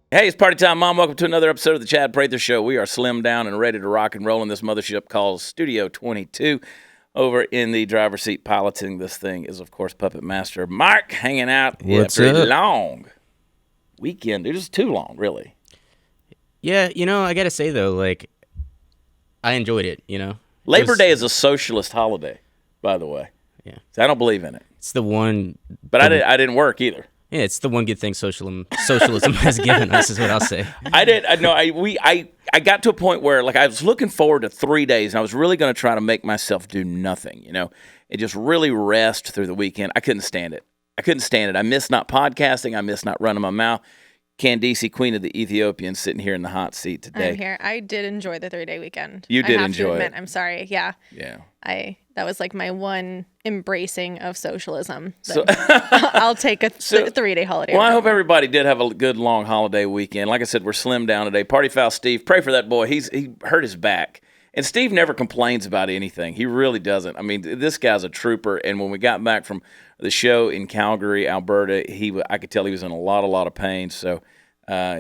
Hey, it's party time, Mom. Welcome to another episode of the Chad Prather Show. We are slimmed down and ready to rock and roll in this mothership called Studio 22. Over in the driver's seat piloting this thing is, of course, Puppet Master Mark, hanging out What's after a up? long weekend. It was too long, really. Yeah, I gotta say though, I enjoyed it. Labor Day is a socialist holiday, by the way. Yeah, So I don't believe in it. it's the one. But I didn't work either. Yeah, it's the one good thing socialism has given us, is what I'll say. I got to a point where I was looking forward to 3 days, and I was really going to try to make myself do nothing, and just really rest through the weekend. I couldn't stand it. I missed not podcasting. I missed not running my mouth. Candice, Queen of the Ethiopians, sitting here in the hot seat today. I'm here. I did enjoy the 3-day weekend. You did I have enjoy to admit. it. I'm sorry. Yeah. Yeah. That was my one embracing of socialism. So I'll take a 3-day holiday. Well, I hope everybody did have a good long holiday weekend. Like I said, we're slimmed down today. Party foul Steve. Pray for that boy. He hurt his back. And Steve never complains about anything. He really doesn't. I mean, this guy's a trooper. And when we got back from the show in Calgary, Alberta, I could tell he was in a lot of pain. So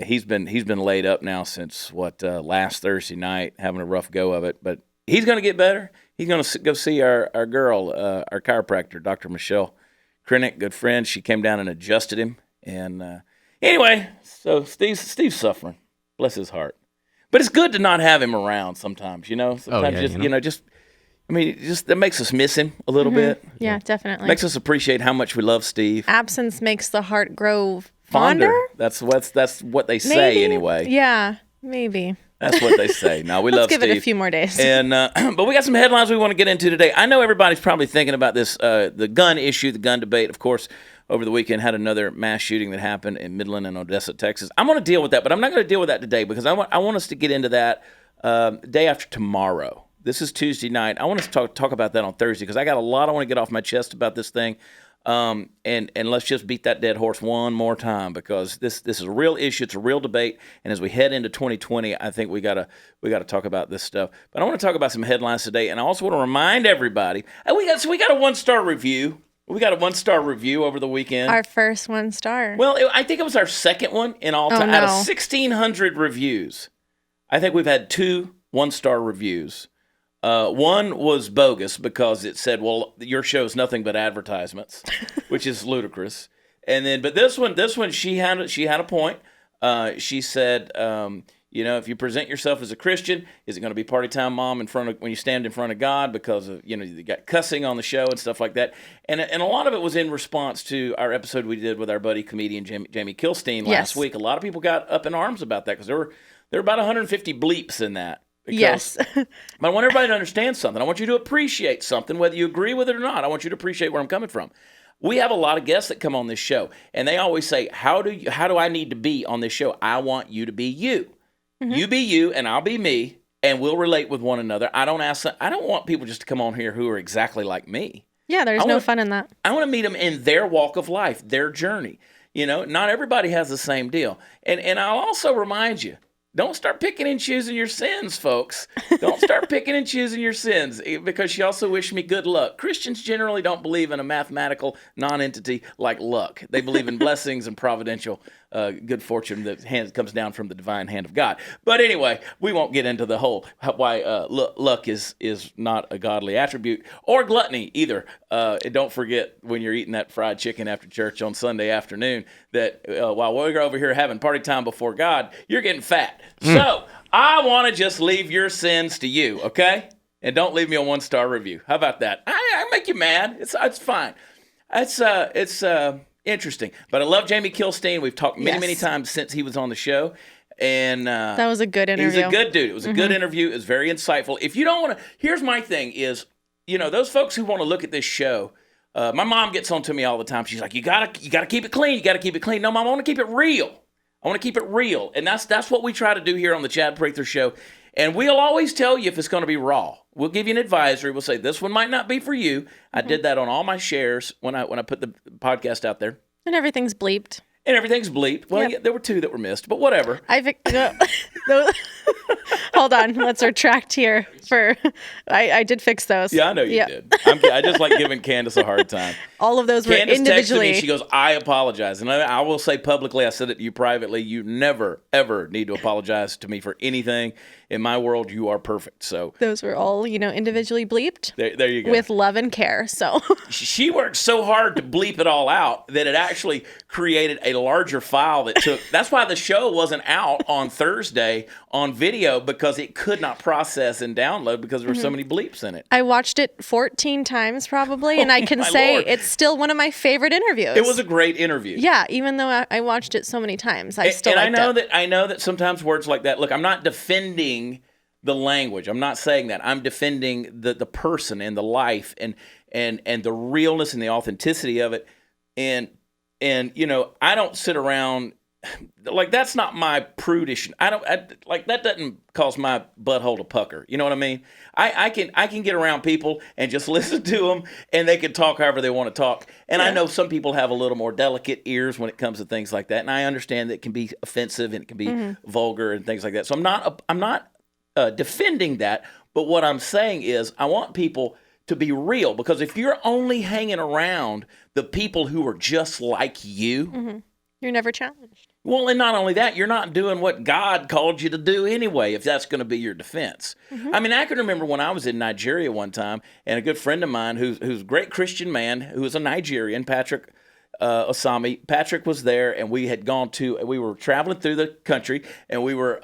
he's been laid up now since last Thursday night, having a rough go of it. But he's going to get better. He's going to go see our girl, our chiropractor, Dr. Michelle Krinick, good friend. She came down and adjusted him. And anyway, so Steve's suffering. Bless his heart. But it's good to not have him around sometimes, Sometimes that makes us miss him a little bit. Yeah, definitely. Makes us appreciate how much we love Steve. Absence makes the heart grow fonder. That's what they say anyway. Yeah, maybe. That's what they say. No, we love Steve. Let's give it a few more days. And but we got some headlines we want to get into today. I know everybody's probably thinking about this, the gun issue, the gun debate. Of course, over the weekend had another mass shooting that happened in Midland and Odessa, Texas. I'm going to deal with that, but I'm not going to deal with that today because I want us to get into that day after tomorrow. This is Tuesday night. I want us to talk about that on Thursday because I got a lot I want to get off my chest about this thing. And let's just beat that dead horse one more time because this is a real issue. It's a real debate. And as we head into 2020, I think we gotta talk about this stuff. But I want to talk about some headlines today, and I also want to remind everybody we got a 1-star review. We got a 1-star review over the weekend. Our first 1-star. Well, I think it was our second one in all time. Out of 1,600 reviews, I think we've had 2 1-star reviews. One was bogus because it said, "Well, your show's nothing but advertisements," which is ludicrous. But this one, she had a point. She said, if you present yourself as a Christian, is it going to be party time, Mom, when you stand in front of God because of you got cussing on the show and stuff like that. And a lot of it was in response to our episode we did with our buddy comedian Jamie Kilstein last week. A lot of people got up in arms about that because there were about 150 bleeps in that. Yes. But I want everybody to understand something. I want you to appreciate something, whether you agree with it or not. I want you to appreciate where I'm coming from. We have a lot of guests that come on this show, and they always say, how do I need to be on this show? I want you to be you. Mm-hmm. You be you, and I'll be me, and we'll relate with one another. I don't want people just to come on here who are exactly like me. Yeah, there's no fun in that. I want to meet them in their walk of life, their journey. Not everybody has the same deal. And I'll also remind you, don't start picking and choosing your sins, folks. Don't start picking and choosing your sins because she also wished me good luck. Christians generally don't believe in a mathematical non-entity like luck. They believe in blessings and providential good fortune that comes down from the divine hand of God. But anyway, we won't get into the whole why luck is not a godly attribute or gluttony either. And don't forget when you're eating that fried chicken after church on Sunday afternoon that while we're over here having party time before God, you're getting fat. So I want to just leave your sins to you, okay? And don't leave me a 1-star review. How about that? I make you mad. It's fine. It's interesting. But I love Jamie Kilstein. We've talked many times since he was on the show. And that was a good interview. He's a good dude. It was a good interview. It was very insightful. If you don't want to, here's my thing is, those folks who want to look at this show, my mom gets on to me all the time. She's like, you gotta keep it clean. You gotta keep it clean. No, Mom, I want to keep it real. I want to keep it real. And that's what we try to do here on the Chad Prather Show. And we'll always tell you if it's going to be raw. We'll give you an advisory. We'll say, this one might not be for you. I did that on all my shares when I put the podcast out there. And everything's bleeped. And everything's bleeped. Well, Yep. yeah, there were 2 that were missed, but whatever. Hold on, let's retract here. I did fix those. Yeah, I know you did. I just like giving Candace a hard time. All of those were Candace individually. texted me. She goes, I apologize. And I will say publicly, I said it to you privately, you never, ever need to apologize to me for anything. In my world, you are perfect. So Those were all, individually bleeped there you go. with love and care. So She worked so hard to bleep it all out that it actually created a larger file that took. That's why the show wasn't out on Thursday on video, because it could not process and download because there were so many bleeps in it. I watched it 14 times probably, and I can say Lord. it's still one of my favorite interviews. It was a great interview. Yeah, even though I watched it so many times, I still and liked it. I know that sometimes words like that. Look, I'm not defending the language. I'm not saying that. I'm defending the person and the life and the realness and the authenticity of it. And I don't sit around like, that's not my prudish. That doesn't cause my butthole to pucker. You know what I mean? I can get around people and just listen to them, and they can talk however they want to talk. And I know some people have a little more delicate ears when it comes to things like that, and I understand that it can be offensive and it can be vulgar and things like that. So I'm not defending that, but what I'm saying is I want people to be real, because if you're only hanging around the people who are just like you, You're never challenged. well, and not only that, you're not doing what God called you to do anyway, if that's going to be your defense. I mean, I can remember when I was in Nigeria one time, and a good friend of mine who's a great Christian man, who was a Nigerian, Patrick Osami. Patrick was there, and we were traveling through the country, and we were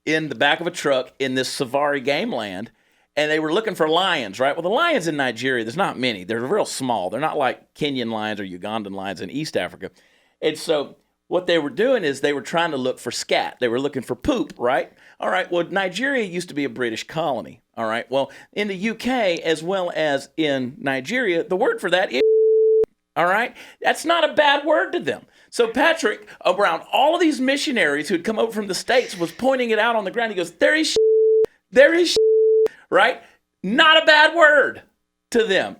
in the back of a truck in this safari game land, and they were looking for lions, right? Well, the lions in Nigeria, there's not many. They're real small. They're not like Kenyan lions or Ugandan lions in East Africa. And so what they were doing is they were trying to look for scat. They were looking for poop, right? All right, well, Nigeria used to be a British colony, all right? Well, in the UK, as well as in Nigeria, the word for that is all right? That's not a bad word to them. So Patrick, around all of these missionaries who had come over from the States, was pointing it out on the ground. He goes, there is right? Not a bad word to them.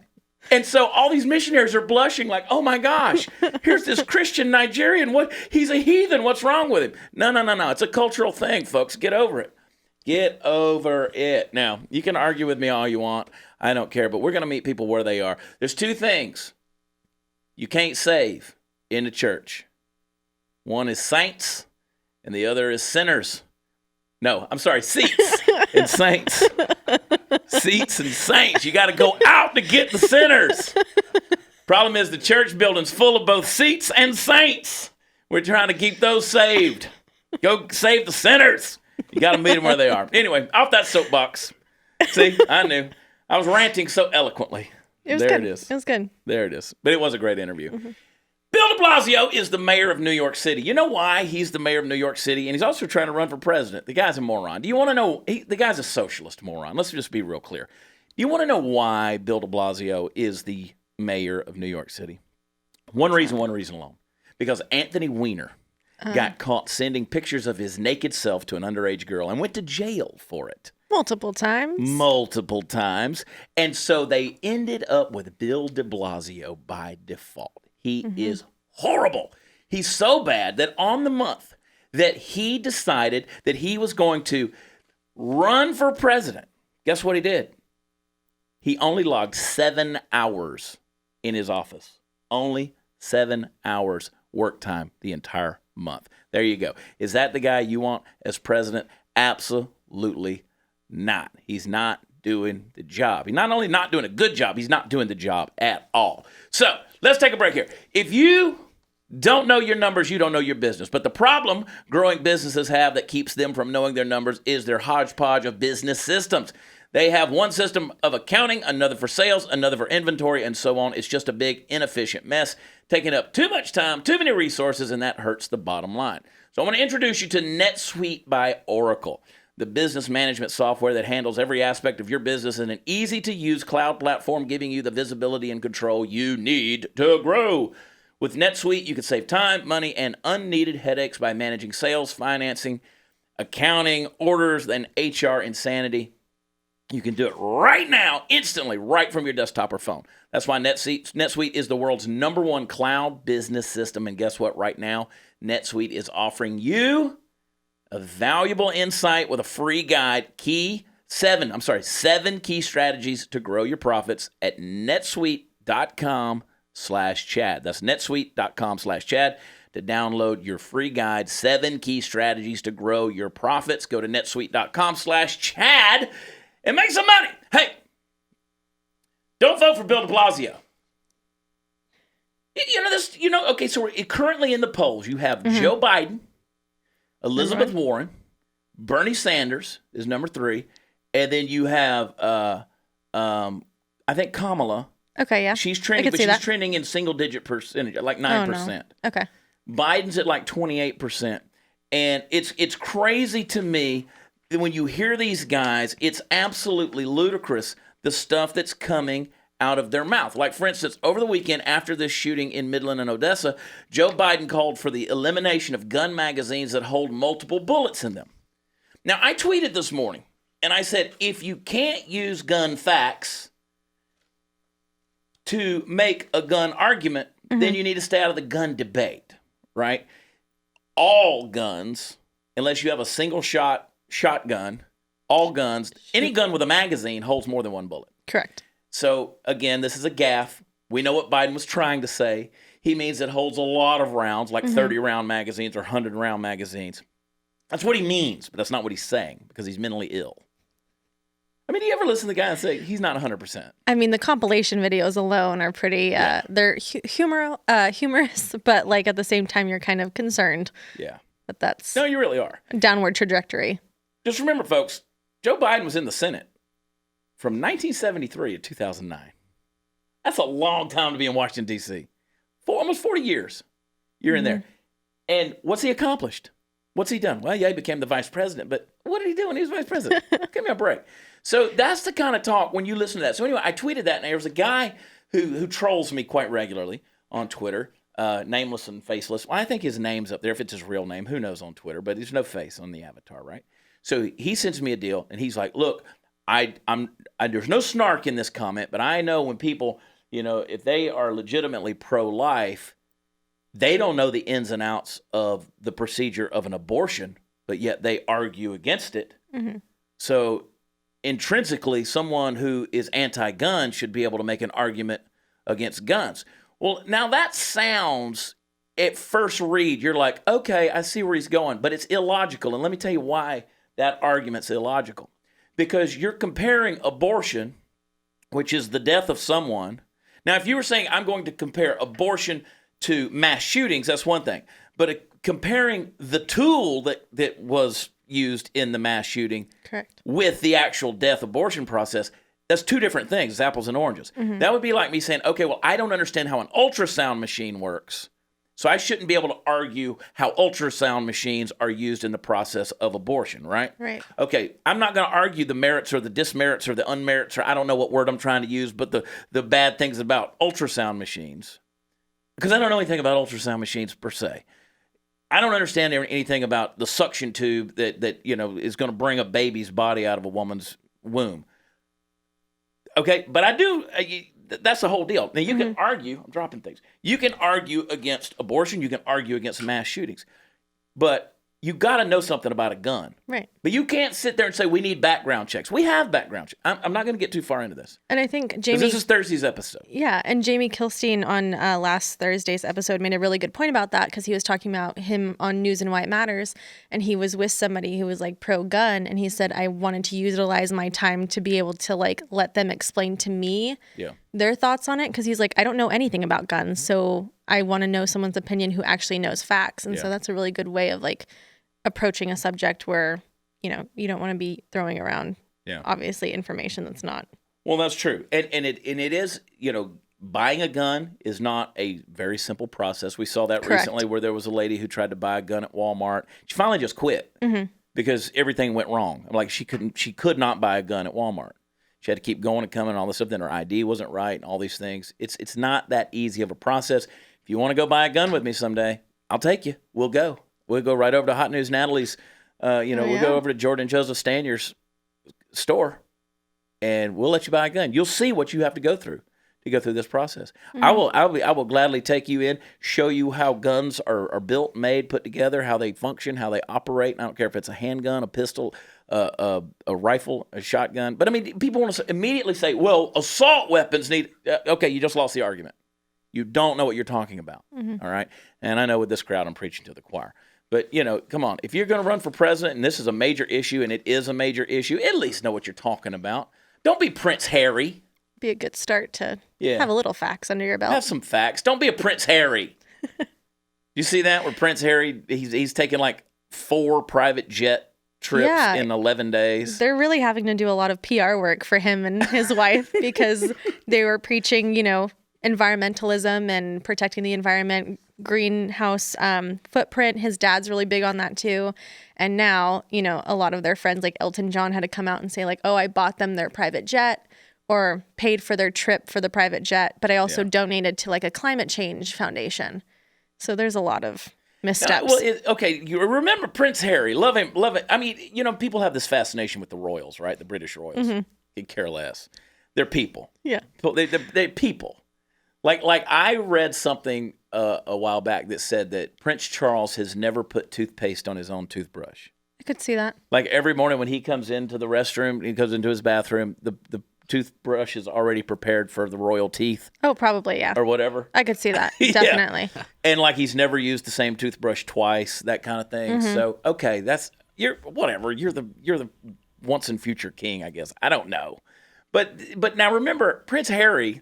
And so all these missionaries are blushing like, oh my gosh, here's this Christian Nigerian. He's a heathen. What's wrong with him? No. It's a cultural thing, folks. Get over it. Get over it. Now, you can argue with me all you want. I don't care, but we're going to meet people where they are. There's 2 things you can't save in the church. One is saints, and the other is sinners. No, I'm sorry, seats and saints. Seats and saints. You got to go out to get the sinners. Problem is the church building's full of both seats and saints. We're trying to keep those saved. Go save the sinners. You got to meet them where they are. Anyway, off that soapbox. See, I knew. I was ranting so eloquently. It was there good. it is. It was good. There it is. But it was a great interview. Bill de Blasio is the mayor of New York City. You know why he's the mayor of New York City? And he's also trying to run for president. The guy's a moron. Do you want to know? The guy's a socialist moron. Let's just be real clear. Do you want to know why Bill de Blasio is the mayor of New York City? One reason alone. Because Anthony Weiner got caught sending pictures of his naked self to an underage girl and went to jail for it. Multiple times. And so they ended up with Bill de Blasio by default. He is horrible. He's so bad that on the month that he decided that he was going to run for president, guess what he did? He only logged 7 hours in his office. Only 7 hours work time the entire month. There you go. Is that the guy you want as president? Absolutely not. He's not doing the job. He's not only not doing a good job, he's not doing the job at all. So let's take a break here. If you don't know your numbers, you don't know your business. But the problem growing businesses have that keeps them from knowing their numbers is their hodgepodge of business systems. They have one system of accounting, another for sales, another for inventory, and so on. It's just a big, inefficient mess, taking up too much time, too many resources, and that hurts the bottom line. So I want to introduce you to NetSuite by Oracle, the business management software that handles every aspect of your business in an easy-to-use cloud platform, giving you the visibility and control you need to grow. With NetSuite, you can save time, money, and unneeded headaches by managing sales, financing, accounting, orders, and HR insanity. You can do it right now, instantly, right from your desktop or phone. That's why NetSuite is the world's #1 cloud business system. And guess what? Right now, NetSuite is offering you a valuable insight with a free guide, 7 key strategies to grow your profits at netsuite.com/Chad. That's netsuite.com/Chad to download your free guide, 7 key strategies to grow your profits. Go to netsuite.com/Chad and make some money. Hey, don't vote for Bill de Blasio. Okay, so we're currently in the polls. You have Joe Biden, Elizabeth Warren, Bernie Sanders is number 3, and then you have, I think Kamala. Okay, yeah. She's trending, but she's trending in single-digit percentage, like 9%. Oh, no. Okay. Biden's at like 28%. And it's crazy to me that when you hear these guys, it's absolutely ludicrous, the stuff that's coming out of their mouth. Like, for instance, over the weekend after this shooting in Midland and Odessa, Joe Biden called for the elimination of gun magazines that hold multiple bullets in them. Now, I tweeted this morning, and I said, if you can't use gun facts to make a gun argument, then you need to stay out of the gun debate, right? All guns, unless you have a single shotgun, all guns, any gun with a magazine holds more than one bullet. Correct. So, again, this is a gaffe. We know what Biden was trying to say. He means it holds a lot of rounds, like 30-round magazines or 100-round magazines. That's what he means, but that's not what he's saying because he's mentally ill. I mean, do you ever listen to the guy and say he's not 100%? I mean, the compilation videos alone are pretty, they're humorous, but like at the same time, you're kind of concerned. Yeah. But that's No, you really are. a downward trajectory. Just remember, folks, Joe Biden was in the Senate from 1973 to 2009. That's a long time to be in Washington, D.C. Almost 40 years you're in there. And what's he accomplished? What's he done? Well, yeah, he became the vice president, but what did he do when he was vice president? Give me a break. So that's the kind of talk when you listen to that. So anyway, I tweeted that, and there was a guy who trolls me quite regularly on Twitter, nameless and faceless. Well, I think his name's up there. If it's his real name, who knows on Twitter, but there's no face on the avatar, right? So he sends me a deal, and he's like, look, there's no snark in this comment, but I know when people, if they are legitimately pro-life, they don't know the ins and outs of the procedure of an abortion, but yet they argue against it. So intrinsically, someone who is anti-gun should be able to make an argument against guns. Well, now that sounds, at first read, you're like, okay, I see where he's going, but it's illogical. And let me tell you why that argument's illogical. Because you're comparing abortion, which is the death of someone. Now, if you were saying I'm going to compare abortion to mass shootings, that's one thing. But comparing the tool that was used in the mass shooting Correct. With the actual death abortion process, that's two different things. It's apples and oranges. That would be like me saying, okay, well, I don't understand how an ultrasound machine works, so I shouldn't be able to argue how ultrasound machines are used in the process of abortion, right? Right. Okay, I'm not going to argue the merits or the dismerits or the unmerits, or I don't know what word I'm trying to use, but the bad things about ultrasound machines, because I don't know anything about ultrasound machines per se. I don't understand anything about the suction tube that is going to bring a baby's body out of a woman's womb. Okay, but I do. That's the whole deal. Now, you can argue. I'm dropping things. You can argue against abortion. You can argue against mass shootings. But you got to know something about a gun. Right. But you can't sit there and say, we need background checks. We have background checks. I'm not going to get too far into this. And I think Jamie... This is Thursday's episode. Yeah, and Jamie Kilstein on last Thursday's episode made a really good point about that, because he was talking about him on News and Why It Matters, and he was with somebody who was like pro-gun, and he said, I wanted to utilize my time to be able to like let them explain to me their thoughts on it, because he's like, I don't know anything about guns, so I want to know someone's opinion who actually knows facts. And so that's a really good way of like approaching a subject where, you don't want to be throwing around obviously information that's not. Well, that's true. And it is, buying a gun is not a very simple process. We saw that recently where there was a lady who tried to buy a gun at Walmart. She finally just quit because everything went wrong. Like she could not buy a gun at Walmart. She had to keep going and coming and all this stuff. Then her ID wasn't right and all these things. It's not that easy of a process. If you want to go buy a gun with me someday, I'll take you. We'll go. We'll go right over to Hot News Natalie's, we'll go over to Jordan Joseph Stanier's store. and we'll let you buy a gun. You'll see what you have to go through this process. I will gladly take you in, show you how guns are built, made, put together, how they function, how they operate. I don't care if it's a handgun, a pistol, a rifle, a shotgun. But I mean, people want to immediately say, well, assault weapons need, okay, you just lost the argument. You don't know what you're talking about, all right? And I know with this crowd, I'm preaching to the choir. But, come on. If you're going to run for president and this is a major issue, and it is a major issue, at least know what you're talking about. Don't be Prince Harry. Be a good start to have a little facts under your belt. Have some facts. Don't be a Prince Harry. You see that? Where Prince Harry, he's taken like 4 private jet trips in 11 days. They're really having to do a lot of PR work for him and his wife because they were preaching, environmentalism and protecting the environment, greenhouse footprint. His dad's really big on that too. And now, a lot of their friends like Elton John had to come out and say like, oh, I bought them their private jet or paid for their trip for the private jet, but I also donated to like a climate change foundation. So there's a lot of missteps. You remember Prince Harry, love him. I mean, people have this fascination with the royals, right? The British royals. They care less. They're people. Yeah. They're people. Like I read something a while back that said that Prince Charles has never put toothpaste on his own toothbrush. I could see that. Like every morning when he comes into the restroom, he goes into his bathroom, the toothbrush is already prepared for the royal teeth. Oh, probably, yeah. Or whatever. I could see that, definitely. And like he's never used the same toothbrush twice, that kind of thing. So, okay, you're the once and future king, I guess. I don't know. But now remember, Prince Harry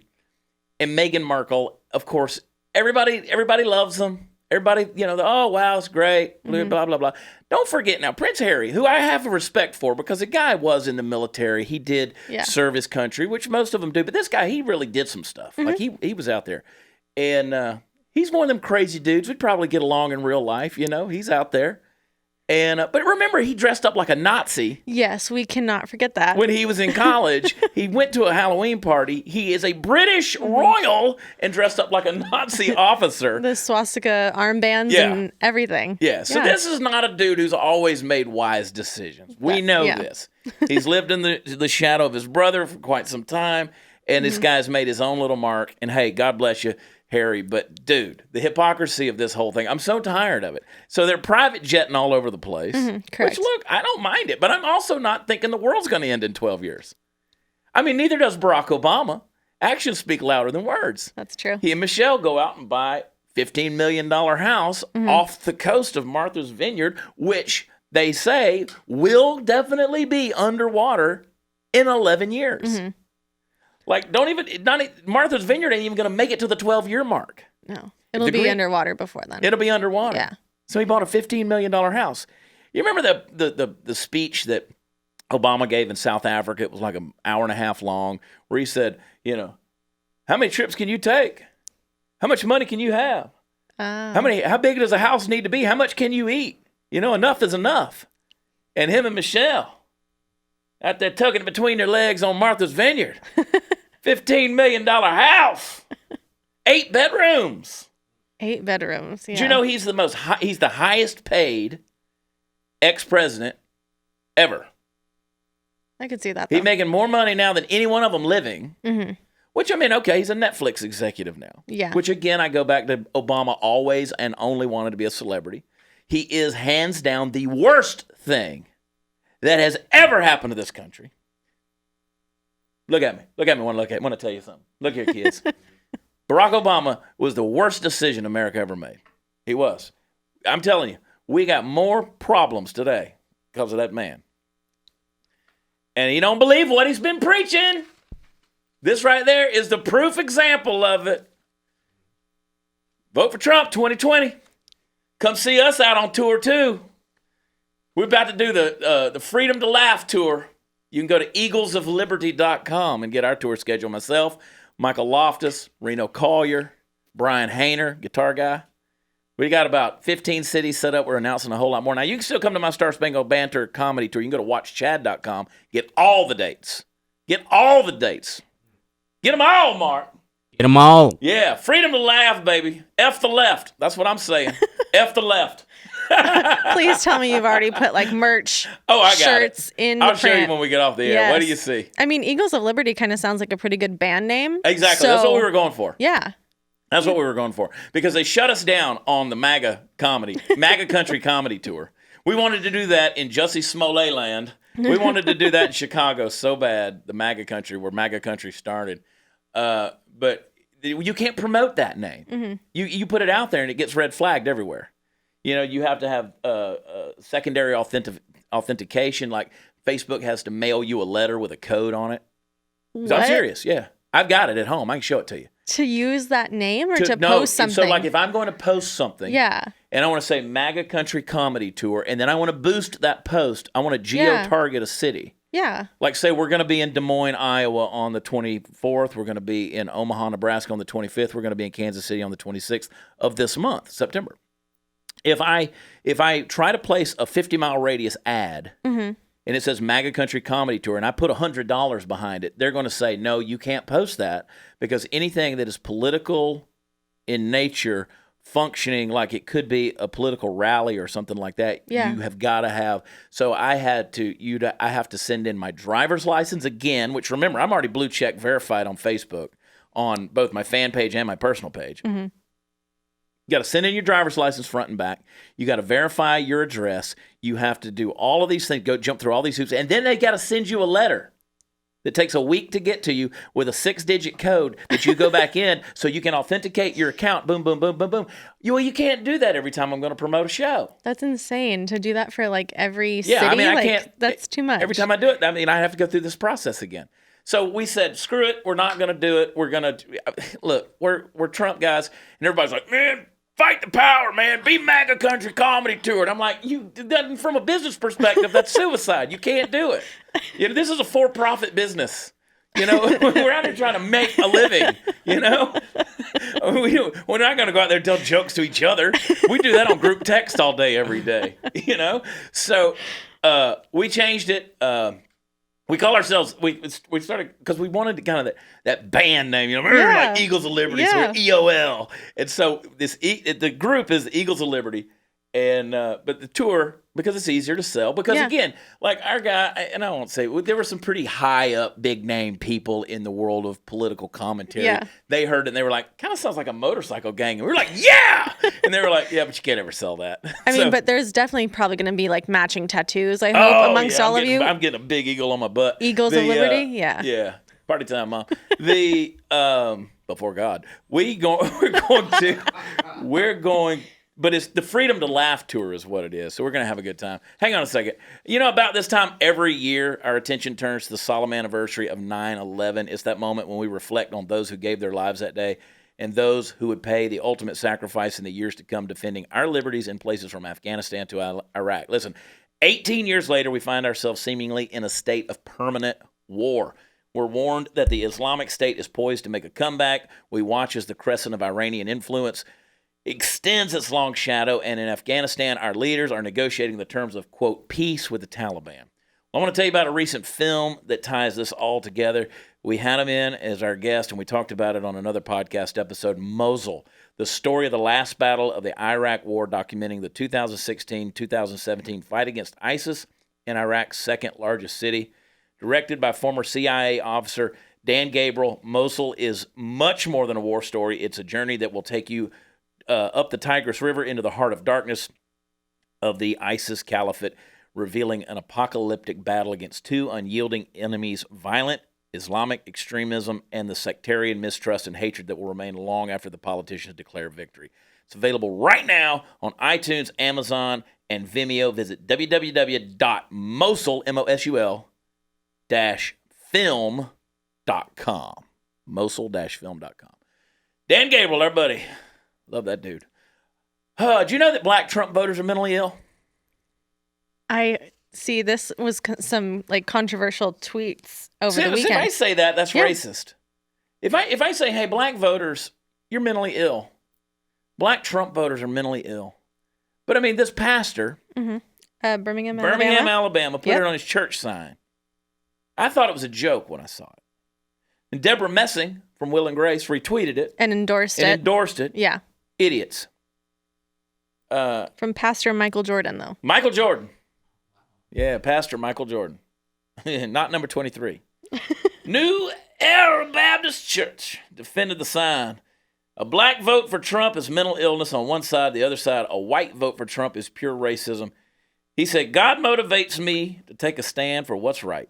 and Meghan Markle, of course, everybody loves them. Everybody, oh, wow, it's great, blah, blah, blah. Don't forget now, Prince Harry, who I have a respect for because the guy was in the military. He did serve his country, which most of them do. But this guy, he really did some stuff. Like, he was out there. And he's one of them crazy dudes. We'd probably get along in real life, He's out there. And but remember, he dressed up like a Nazi. Yes, we cannot forget that. When he was in college, he went to a Halloween party. He is a British royal and dressed up like a Nazi officer. The swastika armbands and everything. Yeah, so this is not a dude who's always made wise decisions. We know this. He's lived in the shadow of his brother for quite some time, and this guy's made his own little mark. And hey, God bless you, Harry, but dude, the hypocrisy of this whole thing, I'm so tired of it. So they're private jetting all over the place. Correct. Which, look, I don't mind it, but I'm also not thinking the world's going to end in 12 years. I mean, neither does Barack Obama. Actions speak louder than words. That's true. He and Michelle go out and buy a $15 million house off the coast of Martha's Vineyard, which they say will definitely be underwater in 11 years. Like, Martha's Vineyard ain't even going to make it to the 12-year mark. No. It'll be underwater before then. It'll be underwater. Yeah. So he bought a $15 million house. You remember the speech that Obama gave in South Africa? It was like an hour and a half long, where he said, how many trips can you take? How much money can you have? How big does a house need to be? How much can you eat? Enough is enough. And him and Michelle out there tucking it between their legs on Martha's Vineyard. $15 million house. 8 bedrooms. 8 bedrooms, yeah. Do you know he's the highest paid ex-president ever? I could see that, He's making more money now than any one of them living. Which, I mean, okay, he's a Netflix executive now. Yeah. Which, again, I go back to Obama always and only wanted to be a celebrity. He is hands down the worst thing that has ever happened to this country. Look at me. I want to tell you something. Look here, kids. Barack Obama was the worst decision America ever made. He was. I'm telling you, we got more problems today because of that man. And you don't believe what he's been preaching. This right there is the proof example of it. Vote for Trump 2020. Come see us out on tour too. We're about to do the Freedom to Laugh tour. You can go to eaglesofliberty.com and get our tour schedule. Myself, Michael Loftus, Reno Collier, Brian Hayner, guitar guy. We got about 15 cities set up. We're announcing a whole lot more. Now, you can still come to my Star Spangled Banter comedy tour. You can go to watchchad.com. Get all the dates. Get all the dates. Get them all, Mark. Get them all. Yeah, freedom to laugh, baby. F the left. That's what I'm saying. F the left. Please tell me you've already put like merch shirts in I'll the show you print. when we get off the air. Yes. What do you see? I mean, Eagles of Liberty kind of sounds like a pretty good band name. Exactly. That's what we were going for. Yeah. That's what we were going for. Because they shut us down on the MAGA country comedy tour. We wanted to do that in Jussie Smollett land. We wanted to do that in Chicago so bad, the MAGA country, where MAGA country started. But you can't promote that name. Mm-hmm. You put it out there and it gets red flagged everywhere. You know, you have to have secondary authentication. Like Facebook has to mail you a letter with a code on it. What? I'm serious. Yeah. I've got it at home. I can show it to you. To use that name or to post something? So like if I'm going to post something. Yeah. And I want to say MAGA Country Comedy Tour, and then I want to boost that post. I want to geo-target a city. Yeah. Like, say, we're going to be in Des Moines, Iowa on the 24th. We're going to be in Omaha, Nebraska on the 25th. We're going to be in Kansas City on the 26th of this month, September. If I try to place a 50-mile radius ad, Mm-hmm. and it says MAGA Country Comedy Tour, and I put $100 behind it, they're going to say, no, you can't post that because anything that is political in nature, functioning like it could be a political rally or something like that, you have got to have. So I have to send in my driver's license again, which remember, I'm already blue check verified on Facebook on both my fan page and my personal page. Mm-hmm. You got to send in your driver's license front and back. You got to verify your address. You have to do all of these things, go jump through all these hoops, and then they got to send you a letter that takes a week to get to you with a 6-digit code that you go back in so you can authenticate your account. Boom, boom, boom, boom, boom. You can't do that every time I'm going to promote a show. That's insane to do that for like every city. I mean, I can't. That's too much. Every time I do it, I mean, I have to go through this process again. So we said, screw it. We're not going to do it. We're going to look. We're Trump guys, and everybody's like, man, fight the power, man. Be MAGA Country Comedy Tour. And I'm like, from a business perspective, that's suicide. You can't do it. This is a for-profit business. We're out here trying to make a living. We're not going to go out there and tell jokes to each other. We do that on group text all day, every day. So we changed it. We call ourselves, we started, because we wanted to kind of that band name, like Eagles of Liberty, so we're EOL. And so the group is Eagles of Liberty, and but the tour, because it's easier to sell, because again, like our guy, and I won't say, there were some pretty high up, big name people in the world of political commentary. Yeah. They heard it and they were like, kind of sounds like a motorcycle gang. And we were like, yeah! And they were like, yeah, but you can't ever sell that. I mean, but there's definitely probably going to be like matching tattoos, I hope, amongst all of you. I'm getting a big eagle on my butt. Eagles of Liberty? Yeah. Yeah. Party time, Mom. Before God, but it's the Freedom to Laugh tour is what it is. So we're going to have a good time. Hang on a second. About this time every year, our attention turns to the solemn anniversary of 9/11. It's that moment when we reflect on those who gave their lives that day and those who would pay the ultimate sacrifice in the years to come defending our liberties in places from Afghanistan to Iraq. Listen, 18 years later, we find ourselves seemingly in a state of permanent war. We're warned that the Islamic State is poised to make a comeback. We watch as the crescent of Iranian influence extends its long shadow, and in Afghanistan, our leaders are negotiating the terms of, quote, peace with the Taliban. I want to tell you about a recent film that ties this all together. We had him in as our guest, and we talked about it on another podcast episode, Mosul, the story of the last battle of the Iraq War, documenting the 2016-2017 fight against ISIS in Iraq's second largest city. Directed by former CIA officer Dan Gabriel, Mosul is much more than a war story. It's a journey that will take you up the Tigris River into the heart of darkness of the ISIS Caliphate, revealing an apocalyptic battle against two unyielding enemies, violent Islamic extremism and the sectarian mistrust and hatred that will remain long after the politicians declare victory. It's available right now on iTunes, Amazon, and Vimeo. Visit www.mosul, mosul-film.com. Mosul-film.com. Dan Gabriel, our buddy. Love that dude. Do you know that black Trump voters are mentally ill? I see. This was some like controversial tweets over the weekend. If I say that, that's racist. If I say, hey, black voters, you're mentally ill. Black Trump voters are mentally ill. But I mean, this pastor, Birmingham, Alabama, put it on his church sign. I thought it was a joke when I saw it. And Deborah Messing from Will and Grace retweeted it and endorsed it. Yeah. Idiots. From Pastor Michael Jordan, though. Michael Jordan. Yeah, Pastor Michael Jordan. Not number 23. New Era Baptist Church defended the sign. A black vote for Trump is mental illness on one side. The other side, a white vote for Trump is pure racism. He said, God motivates me to take a stand for what's right.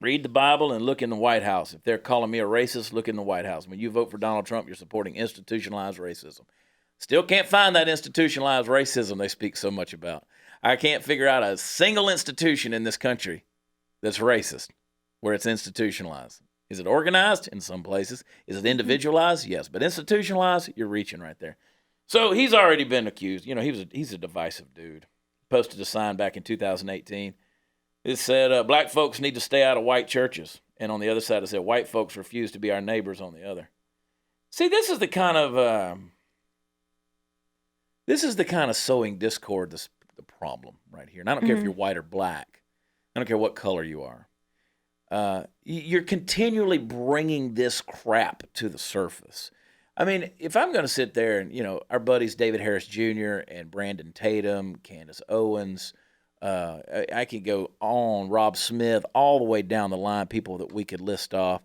Read the Bible and look in the White House. If they're calling me a racist, look in the White House. When you vote for Donald Trump, you're supporting institutionalized racism. Still can't find that institutionalized racism they speak so much about. I can't figure out a single institution in this country that's racist, where it's institutionalized. Is it organized? In some places. Is it individualized? Yes. But institutionalized, you're reaching right there. So he's already been accused. You know, he's a divisive dude. Posted a sign back in 2018. It said, black folks need to stay out of white churches. And on the other side, it said, white folks refuse to be our neighbors on the other. See, this is the kind of sowing discord, the problem right here. And I don't care if you're white or black. I don't care what color you are. You're continually bringing this crap to the surface. I mean, if I'm going to sit there and, you know, our buddies David Harris Jr. and Brandon Tatum, Candace Owens, I could go on, Rob Smith, all the way down the line, people that we could list off.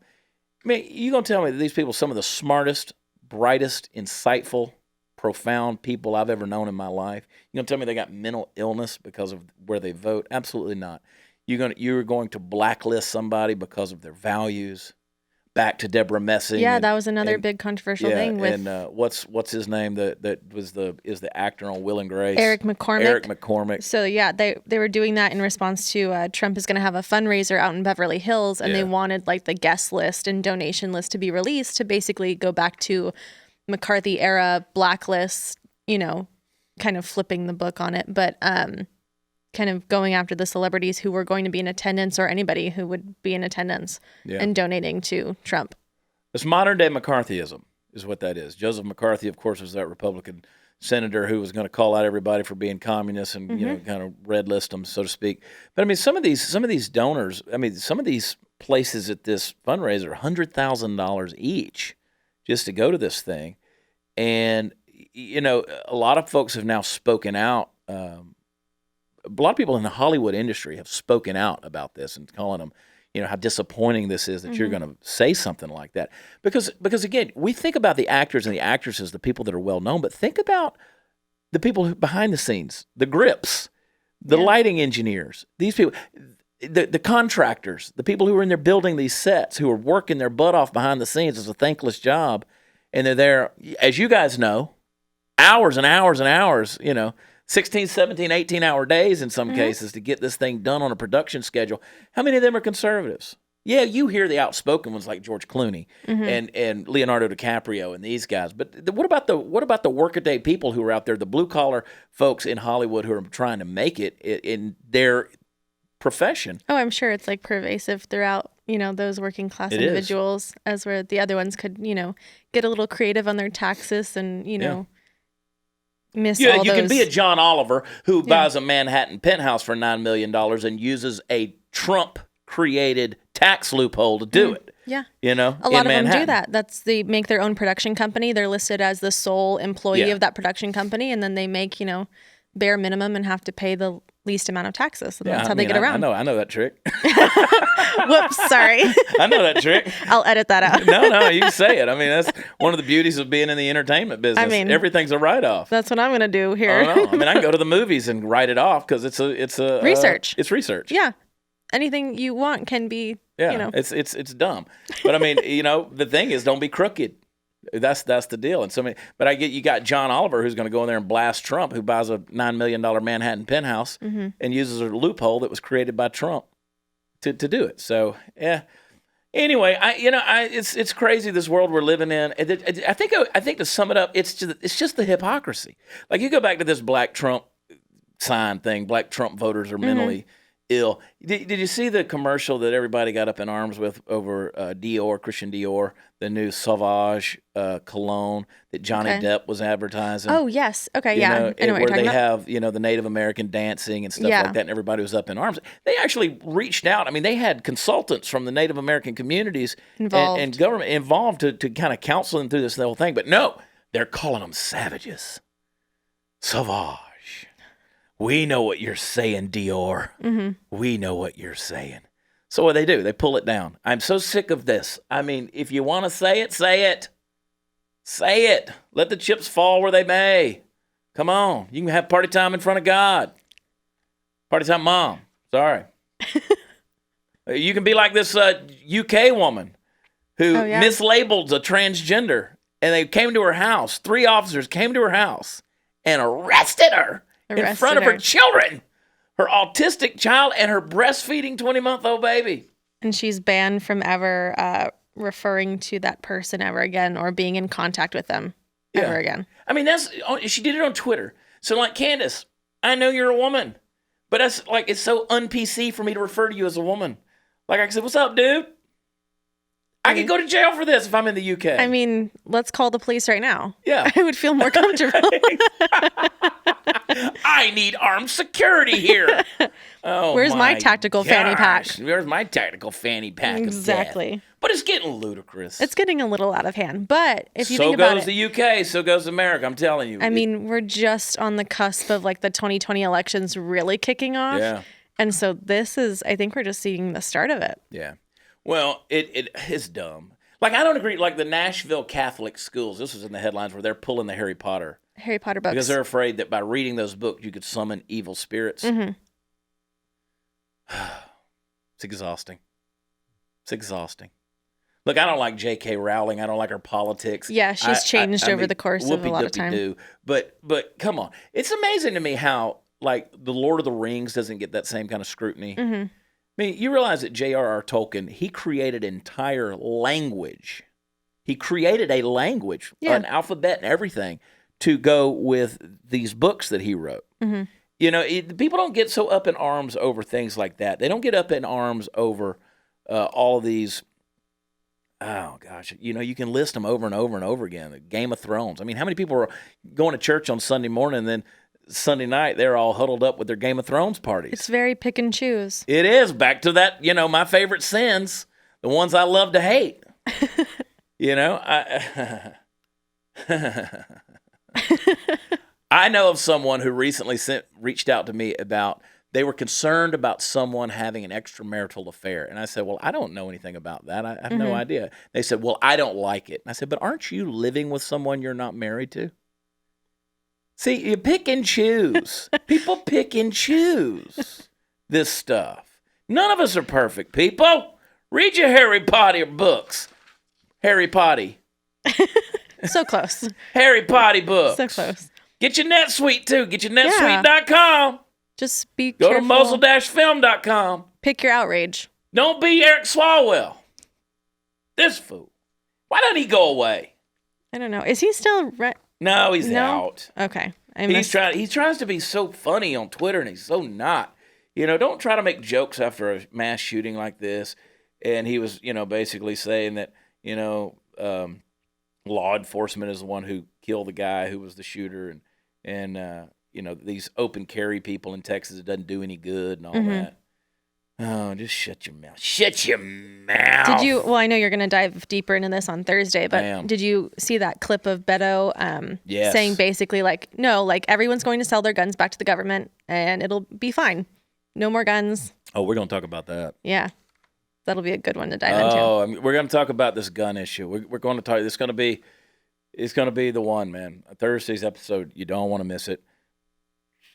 I mean, you're going to tell me that these people are some of the smartest, brightest, insightful, profound people I've ever known in my life? You're going to tell me they got mental illness because of where they vote? Absolutely not. You're going to blacklist somebody because of their values. Back to Deborah Messing. Yeah, that was another big controversial thing with. And what's his name? That is the actor on Will and Grace. Eric McCormick. Eric McCormick. So yeah, they were doing that in response to Trump is going to have a fundraiser out in Beverly Hills, and they wanted like the guest list and donation list to be released to basically go back to McCarthy era blacklist. You know, kind of flipping the book on it, but kind of going after the celebrities who were going to be in attendance or anybody who would be in attendance and donating to Trump. It's modern day McCarthyism is what that is. Joseph McCarthy, of course, was that Republican senator who was going to call out everybody for being communists and you know, kind of red list them, so to speak. But I mean, some of these donors, I mean, some of these places at this fundraiser, $100,000 each just to go to this thing. And, you know, a lot of folks have now spoken out. A lot of people in the Hollywood industry have spoken out about this and calling them, you know, how disappointing this is that you're going to say something like that. Because again, we think about the actors and the actresses, the people that are well known, but think about the people who behind the scenes, the grips, the lighting engineers, these people, the contractors, the people who are in there building these sets, who are working their butt off behind the scenes. It's a thankless job, and they're there, as you guys know, hours and hours and hours, you know, 16, 17, 18-hour days in some cases to get this thing done on a production schedule. How many of them are conservatives? Yeah, you hear the outspoken ones like George Clooney and Leonardo DiCaprio and these guys. But what about the workaday people who are out there, the blue-collar folks in Hollywood who are trying to make it in their profession? Oh, I'm sure it's like pervasive throughout, you know, those working class individuals, as where the other ones could, you know, get a little creative on their taxes and, you know, miss all you those. can be a John Oliver who buys a Manhattan penthouse for $9 million and uses a Trump-created tax loophole to do it. Yeah. You know, a lot of Manhattan. them do that. They make their own production company. They're listed as the sole employee of that production company, and then they make, you know, bare minimum and have to pay the least amount of taxes. And that's how they get around. I know that trick. Whoops, sorry. I know that trick. I'll edit that out. No, you can say it. I mean, that's one of the beauties of being in the entertainment business. I mean, everything's a write-off. That's what I'm going to do here. I mean, I can go to the movies and write it off because it's a research. It's research. Yeah. Anything you want can be, you know. It's dumb. But I mean, you know, the thing is, don't be crooked. That's the deal. And but you got John Oliver who's going to go in there and blast Trump, who buys a $9 million Manhattan penthouse and uses a loophole that was created by Trump to do it. So yeah. Anyway, it's crazy, this world we're living in. I think to sum it up, it's just the hypocrisy. Like, you go back to this black Trump sign thing. Black Trump voters are mentally ill. Did you see the commercial that everybody got up in arms with over Christian Dior, the new Sauvage cologne that Johnny Depp was advertising? Oh, yes. Okay, You know, I know what where you're talking they about. have, you know, the Native American dancing and stuff like that, and everybody was up in arms. They actually reached out. I mean, they had consultants from the Native American communities and government involved to kind of counsel them through this whole thing. But no, they're calling them savages. Sauvage. We know what you're saying, Dior. We know what you're saying. So what do? They pull it down. I'm so sick of this. I mean, if you want to say it, say it. Say it. Let the chips fall where they may. Come on. You can have party time in front of God. Party time, Mom. Sorry. You can be like this UK woman who mislabeled a transgender, and they came to her house. 3 officers came to her house and arrested her in front of her children, her autistic child and her breastfeeding 20-month-old baby. And she's banned from ever referring to that person ever again or being in contact with them ever again. I mean, she did it on Twitter. So like, Candace, I know you're a woman, but it's so un-PC for me to refer to you as a woman. Like I said, what's up, dude? I could go to jail for this if I'm in the UK. I mean, let's call the police right now. Yeah. I would feel more comfortable. I need armed security here. Oh, Where's my tactical fanny pack? Where's my tactical fanny pack? Exactly. But it's getting ludicrous. It's getting a little out of hand. But if you think about it. So goes the UK, so goes America. I'm telling you. I mean, we're just on the cusp of like the 2020 elections really kicking off. Yeah. And so this is, I think we're just seeing the start of it. Yeah. Well, it is dumb. Like, I don't agree. Like the Nashville Catholic schools, this was in the headlines where they're pulling the Harry Potter books. Because they're afraid that by reading those books, you could summon evil spirits. Mm-hmm. It's exhausting. It's exhausting. Look, I don't like J.K. Rowling. I don't like her politics. Yeah, she's changed over the course of a lot of time. But come on. It's amazing to me how, like, The Lord of the Rings doesn't get that same kind of scrutiny. Mm-hmm. I mean, you realize that J.R.R. Tolkien, he created an entire language. He created a language, an alphabet and everything, to go with these books that he wrote. Mm-hmm. You know, people don't get so up in arms over things like that. They don't get up in arms over all these, oh, gosh, you know, you can list them over and over and over again. The Game of Thrones. I mean, how many people are going to church on Sunday morning and then Sunday night they're all huddled up with their Game of Thrones parties? It's very pick and choose. It is. Back to that, you know, my favorite sins, the ones I love to hate. You know, I know of someone who recently reached out to me about they were concerned about someone having an extramarital affair. And I said, well, I don't know anything about that. I have no idea. They said, well, I don't like it. And I said, but aren't you living with someone you're not married to? See, you pick and choose. People pick and choose this stuff. None of us are perfect, people. Read your Harry Potter books. Harry Potty. So close. Harry Potty books. So close. Get your NetSuite, too. Get your NetSuite.com. Just be Go careful. to muzzle-film.com. Pick your outrage. Don't be Eric Swalwell. This fool. Why don't he go away? I don't know. Is he still... No, he's out. Okay. He tries to be so funny on Twitter, and he's so not. You know, don't try to make jokes after a mass shooting like this. And he was, you know, basically saying that, you know, law enforcement is the one who killed the guy who was the shooter, and you know, these open carry people in Texas, it doesn't do any good and all that. Oh, just shut your mouth. Shut your mouth. Did you? Well, I know you're going to dive deeper into this on Thursday, but did you see that clip of Beto saying basically like, no, like everyone's going to sell their guns back to the government and it'll be fine. No more guns. Oh, we're going to talk about that. Yeah. That'll be a good one to dive into. Oh, I mean, we're going to talk about this gun issue. We're going to talk. It's going to be the one, man. Thursday's episode. You don't want to miss it.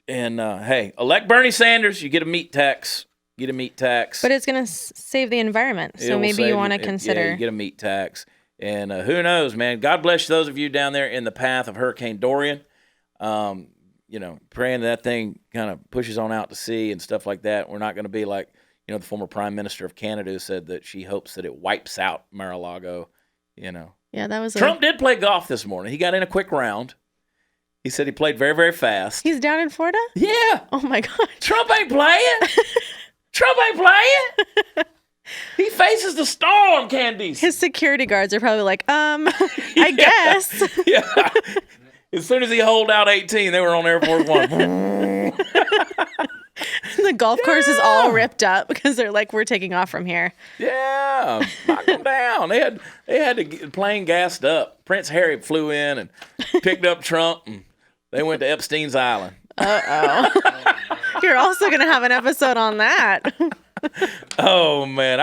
And hey, elect Bernie Sanders. You get a meat tax. Get a meat tax. But it's going to save the environment. So maybe you want to consider. Yeah, you get a meat tax. And who knows, man? God bless those of you down there in the path of Hurricane Dorian. You know, praying that thing kind of pushes on out to sea and stuff like that. We're not going to be like, you know, the former Prime Minister of Canada who said that she hopes that it wipes out Mar-a-Lago, you know. Yeah, that was Trump did play golf this morning. He got in a quick round. He said he played very, very fast. He's down in Florida? Yeah. Oh, my God. Trump ain't playing. Trump ain't playing. He faces the storm, Candice. His security guards are probably like, I guess. Yeah. As soon as he holed out 18, they were on Air Force One. The golf course is all ripped up because they're like, we're taking off from here. Yeah, knock them down. They had the plane gassed up. Prince Harry flew in and picked up Trump and Uh-oh. went to Epstein's Island. You're also going to have an episode on that. Oh, man,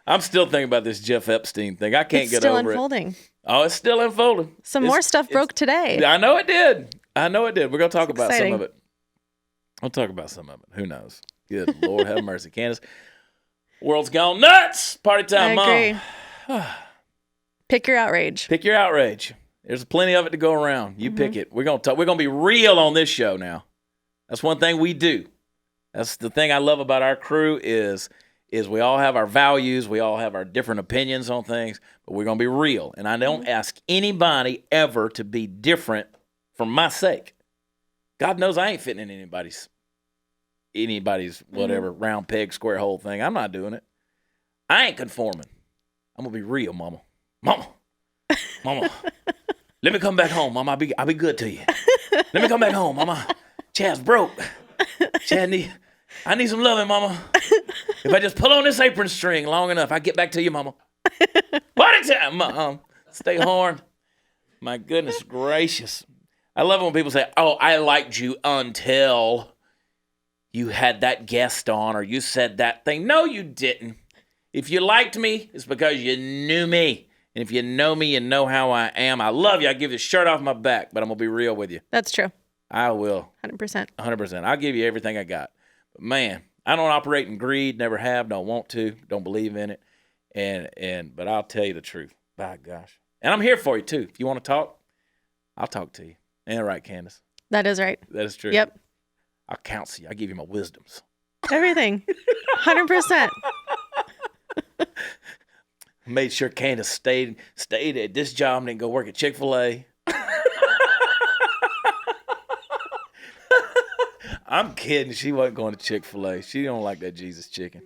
I'm still thinking about this Jeff Epstein thing. I can't It's get still over unfolding. it. Oh, it's still unfolding. More stuff broke today. I know it did. We're going to talk about exciting. some of it. We'll talk about some of it. Who knows? Good Lord, have mercy. Candace, world's gone nuts. Party time, I Mom. agree. Pick your outrage. Pick your outrage. There's plenty of it to go around. You pick it. We're gonna be real on this show now. That's one thing we do. That's the thing I love about our crew is we all have our values, we all have our different opinions on things, but we're gonna be real. And I don't ask anybody ever to be different for my sake. God knows I ain't fitting in anybody's whatever round peg square hole thing. I'm not doing it. I ain't conforming. I'm gonna be real, Mama. Mama. Let me come back home, Mama. I'll be good to you. Let me come back home, Mama. Chad's broke. I need some loving, Mama. If I just pull on this apron string long enough, I get back to you, Mama. Party time, Mom. Stay horn. My goodness gracious. I love it when people say, "Oh, I liked you until you had that guest on or you said that thing." No, you didn't. If you liked me, it's because you knew me. And if you know me, you know how I am. I love you. I give you the shirt off my back, but I'm going to be real with you. That's true. I will. 100%. 100%. I'll give you everything I got. But man, I don't operate in greed, never have, don't want to, don't believe in it. But I'll tell you the truth. By gosh. And I'm here for you too. If you want to talk, I'll talk to you. Ain't that right, Candace? That is right. That is true. Yep. I'll counsel you. I'll give you my wisdoms. Everything. 100%. Made sure Candace stayed at this job and didn't go work at Chick-fil-A. I'm kidding. She wasn't going to Chick-fil-A. She don't like that Jesus chicken.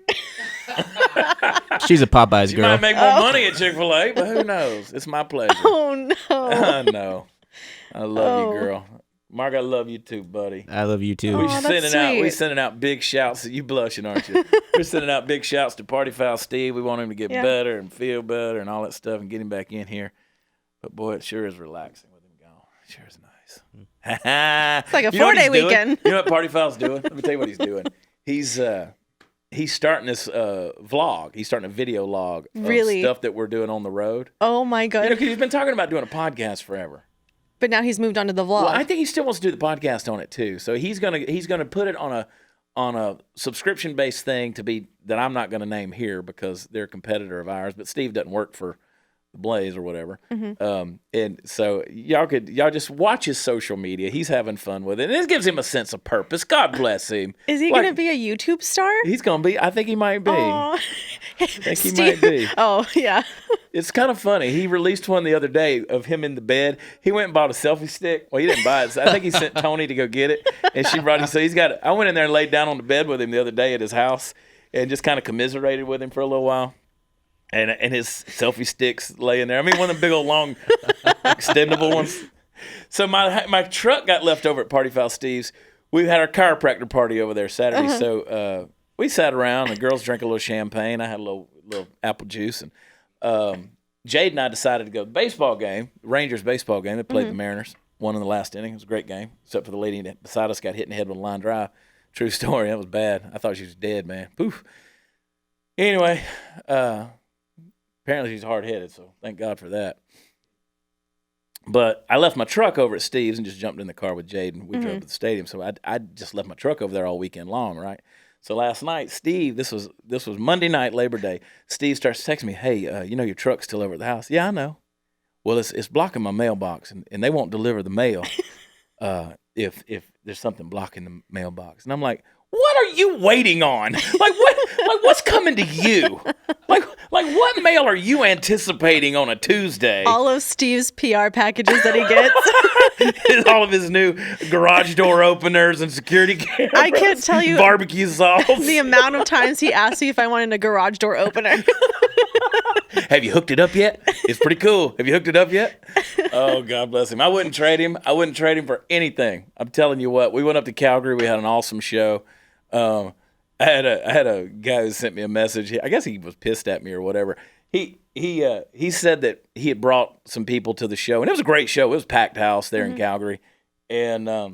She's a Popeyes She girl. might make more money at Chick-fil-A, but who knows? It's my pleasure. Oh, no. I know. I love you, girl. Mark, I love you too, buddy. I love you too. Oh, that's We're sweet. sending out big shouts. You blushing, aren't you? We're sending out big shouts to Party Foul Steve. We want him to get better and feel better and all that stuff and get him back in here. But boy, it sure is relaxing with him gone. It sure is nice. It's like a You know what 4-day he's doing? weekend. You know what Party Foul's doing? Let me tell you what he's doing. He's starting this vlog. He's starting a video log of Really? stuff that we're doing on the road. Oh, my God. You know, 'cause he's been talking about doing a podcast forever. But now he's moved on to the vlog. Well, I think he still wants to do the podcast on it too. So he's gonna put it on a subscription based thing that I'm not gonna name here because they're a competitor of ours. But Steve doesn't work for the Blaze or whatever. And so y'all just watch his social media. He's having fun with it, and it gives him a sense of purpose. God bless him. Is he going to be a YouTube star? He's gonna be. I think he might be. Aw. I think he might be. Oh, yeah. It's kind of funny. He released one the other day of him in the bed. He went and bought a selfie stick. Well, he didn't buy it. So I think he sent Tony to go get it, and she brought it. So he's got it. I went in there and laid down on the bed with him the other day at his house, and just kind of commiserated with him for a little while. And his selfie sticks laying there. I mean, one of the big old long extendable ones. So my truck got left over at Party Foul Steve's. We had our chiropractor party over there Saturday. So we sat around. The girls drank a little champagne. I had a little apple juice. And Jade and I decided to go to the baseball game, Rangers baseball game. They played the Mariners. Won in the last inning. It was a great game, except for the lady beside us got hit in the head with a line drive. True story. That was bad. I thought she was dead, man. Poof. Anyway, apparently she's hard-headed, so thank God for that. But I left my truck over at Steve's and just jumped in the car with Jade, and we drove to the stadium. So I just left my truck over there all weekend long, right? So last night, Steve, this was Monday night, Labor Day. Steve starts texting me, "Hey, you know your truck's still over at the house?" "Yeah, I know." "Well, it's blocking my mailbox, and they won't deliver the mail if there's something blocking the mailbox." And I'm like, "What are you waiting on? Like what's coming to you? Like what mail are you anticipating on a Tuesday?" All of Steve's PR packages that he gets. All of his new garage door openers and security cameras. I can't tell you barbecue sauce. the amount of times he asked me if I wanted a garage door opener. "Have you hooked it up yet? It's pretty cool. Have you hooked it up yet?" Oh, God bless him. I wouldn't trade him. I wouldn't trade him for anything. I'm telling you what. We went up to Calgary. We had an awesome show. I had a guy who sent me a message. I guess he was pissed at me or whatever. He said that he had brought some people to the show, and it was a great show. It was a packed house there in Calgary. And I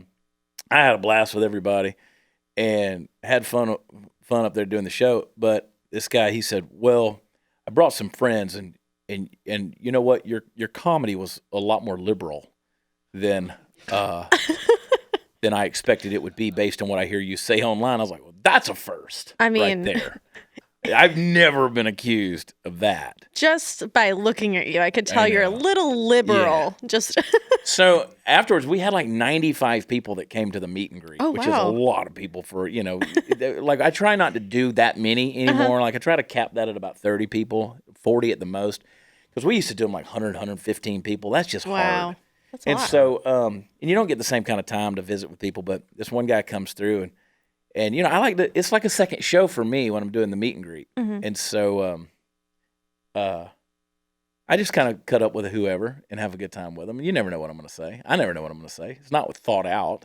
had a blast with everybody and had fun up there doing the show. But this guy, he said, well, I brought some friends, and you know what? Your comedy was a lot more liberal than than I expected it would be based on what I hear you say online. I was like, well, that's a first. I mean, right there. I've never been accused of that. Just by looking at you, I could tell you're a little liberal. Yeah. Just So afterwards, we had like 95 people that came to the meet and greet, which is a lot of people for, like I try not to do that many anymore. Like I try to cap that at about 30 people, 40 at the most, because we used to do them like 100, 115 people. That's just hard. That's a lot. So, and you don't get the same kind of time to visit with people, but this one guy comes through and I like it's like a second show for me when I'm doing the meet and greet. And so, I just kind of cut up with whoever and have a good time with them. You never know what I'm going to say. I never know what I'm going to say. It's not thought out.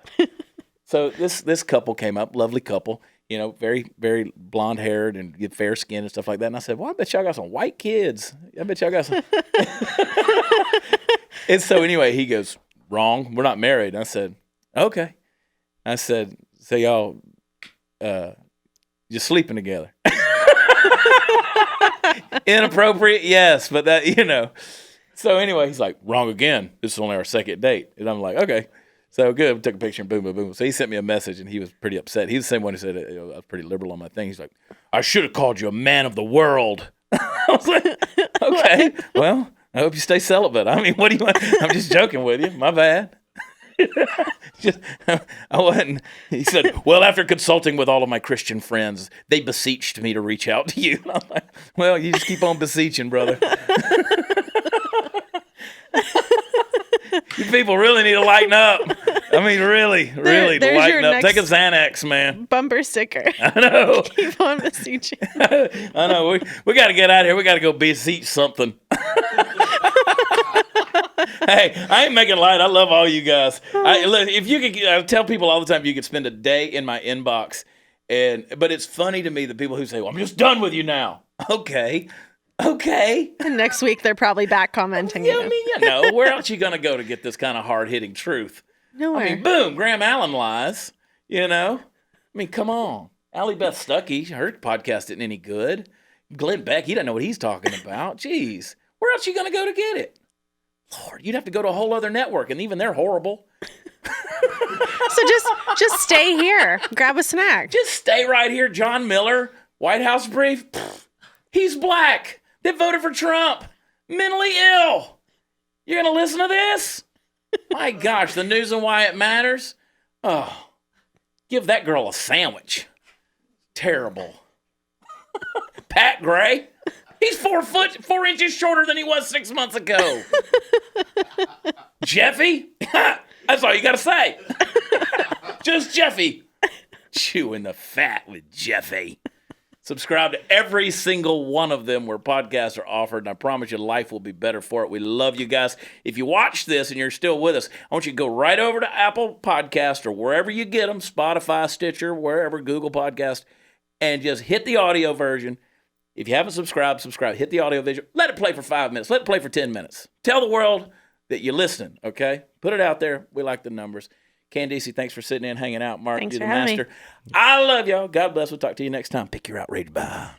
So this couple came up, lovely couple, very, very blonde haired and fair skin and stuff like that. And I said, well, I bet y'all got some white kids. I bet y'all got some. And so anyway, he goes, wrong. We're not married. And I said, okay. I said, so y'all just sleeping together. Inappropriate, yes, but that, So anyway, he's like, wrong again. This is only our second date. And I'm like, okay. So good. We took a picture and boom, boom, boom. So he sent me a message and he was pretty upset. He's the same one who said I was pretty liberal on my thing. He's like, I should have called you a man of the world. I was like, okay, well, I hope you stay celibate. I mean, what do you want? I'm just joking with you. My bad. I wasn't. He said, well, after consulting with all of my Christian friends, they beseeched me to reach out to you. And I'm like, well, you just keep on beseeching, brother. You people really need to lighten up. I mean, really, lighten up. Take a Xanax, man. Bumper sticker. I know. Keep on beseeching. I know. We got to get out of here. We got to go beseech something. Hey, I ain't making light. I love all you guys. If you could, I tell people all the time, you could spend a day in my inbox, but it's funny to me the people who say, "Well, I'm just done with you now." Okay. And next week they're probably back commenting. Yeah, I mean, where else you gonna go to get this kind of hard hitting truth? Nowhere. I mean, boom, Graham Allen lies. I mean, come on. Allie Beth Stuckey, her podcast isn't any good. Glenn Beck, he doesn't know what he's talking about. Jeez, where else you gonna go to get it? Lord, you'd have to go to a whole other network, and even they're horrible. So just stay here. Grab a snack. Just stay right here. John Miller, White House brief. Pfft, he's black. They voted for Trump. Mentally ill. You're going to listen to this? My gosh, the news and why it matters. Oh, give that girl a sandwich. Terrible. Pat Gray. He's 4 inches shorter than he was 6 months ago. Jeffy? That's all you got to say. Just Jeffy. Chewing the fat with Jeffy. Subscribe to every single one of them where podcasts are offered, and I promise you life will be better for it. We love you guys. If you watch this and you're still with us, I want you to go right over to Apple Podcast or wherever you get them, Spotify, Stitcher, wherever, Google Podcast, and just hit the audio version. If you haven't subscribed, hit the audio visual. Let it play for 5 minutes. Let it play for 10 minutes. Tell the world that you're listening, okay? Put it out there. We like the numbers. Candice, thanks for sitting in, hanging out. Mark, thanks you're for the having master. me. I love y'all. God bless. We'll talk to you next time. Pick your outrage. Bye.